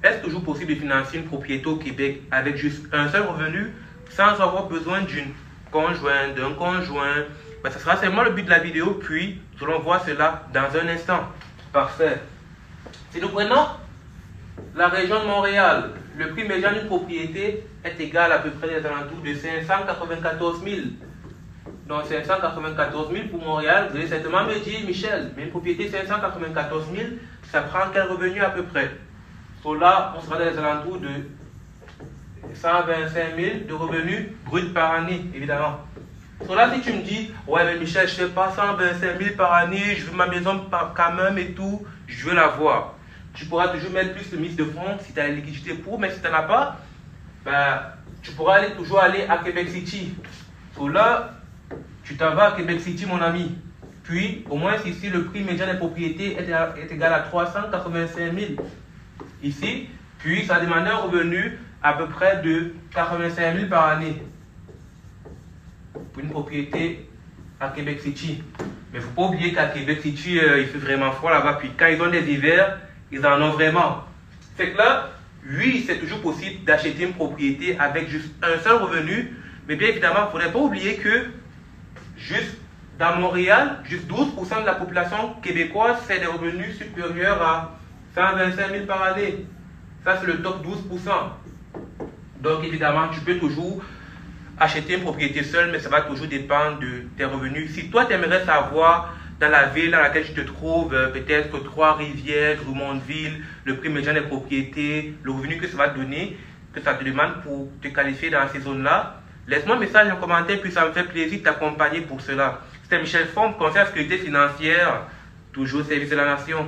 est-ce toujours possible de financer une propriété au Québec avec juste un seul revenu sans avoir besoin d'une conjointe, d'un conjoint? Ben, ça sera seulement le but de la vidéo, puis nous allons voir cela dans un instant. Parfait. Si nous prenons la région de Montréal, le prix médian d'une propriété est égal à peu près des alentours de 594 000. Donc 594 000 pour Montréal, vous allez certainement me dire, Michel, mais une propriété 594 000, ça prend quel revenu à peu près? Donc là, on sera dans les alentours de 125 000 de revenus bruts par année, évidemment. Donc là, si tu me dis, ouais, mais Michel, je ne fais pas 125 000 par année, je veux ma maison quand même et tout, je veux l'avoir. Tu pourras toujours mettre plus de mise de fonds si tu as la liquidité pour, mais si tu n'en as pas, ben, tu pourras toujours aller à Québec City. Donc là, tu t'en vas à Québec City, mon ami. Puis, au moins ici, le prix médian des propriétés est égal à 385 000. Ici, puis ça demande un revenu à peu près de 85 000 par année. Pour une propriété à Québec City. Mais il ne faut pas oublier qu'à Québec City, il fait vraiment froid là-bas. Puis quand ils ont des hivers, ils en ont vraiment. C'est que là, oui, c'est toujours possible d'acheter une propriété avec juste un seul revenu. Mais bien évidemment, il ne faudrait pas oublier que juste dans Montréal, juste 12% de la population québécoise fait des revenus supérieurs à 125 000 par année. Ça, c'est le top 12%. Donc évidemment, tu peux toujours acheter une propriété seule, mais ça va toujours dépendre de tes revenus. Si toi, tu aimerais savoir dans la ville dans laquelle tu te trouves, peut-être Trois-Rivières, Drummondville, le prix médian des propriétés, le revenu que ça va te donner, que ça te demande pour te qualifier dans ces zones-là, laisse-moi un message en commentaire, puis ça me fait plaisir de t'accompagner pour cela. C'était Michel Fombe, conseiller en sécurité financière, toujours au service de la nation.